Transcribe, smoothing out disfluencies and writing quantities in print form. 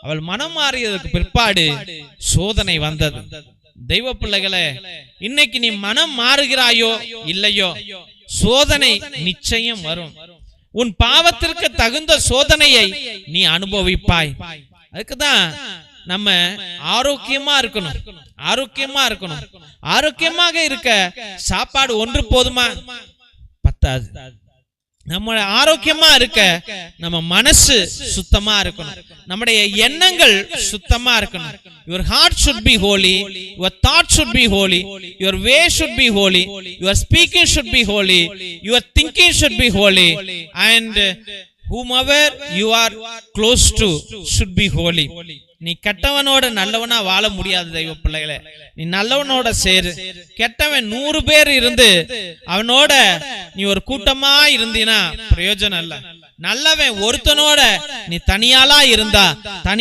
அவள் மனம் மாறியதற்கு பிற்பாடு சோதனை வந்தது. தெய்வ பிள்ளைகளே, இன்னைக்கு நீ மனம் மாறுகிறாயோ இல்லையோ, சோதனை நிச்சயம் வரும். உன் பாவத்திற்கு தகுந்த சோதனையை நீ அனுபவிப்பாய். அதுக்குதான் நம்ம ஆரோக்கியமா இருக்கணும். ஆரோக்கியமாக இருக்க சாப்பாடு ஒன்று போதுமா? பத்தாது. நம்ம ஆரோக்கியமா இருக்க நம்ம மனசு சுத்தமா இருக்கணும், நம்முடைய எண்ணங்கள் சுத்தமா இருக்கணும். Your heart should be holy, your thoughts should be holy, your way should be holy, your speaking should be holy, your thinking should be holy, and whomever you are close to should be holy. நீ கெட்டவனோட நல்லவனா வாழ முடியாது தெய்வ பிள்ளைகளே. நீ நல்லவனோட சேரு. கெட்டவன் 100 பேர் இருந்து அவனோட நீ ஒரு கூட்டமா இருந்தீனா பிரயோஜனம் இல்ல. நல்லவன் ஒருத்தனோட நீ தனியாளா இருந்தா தனி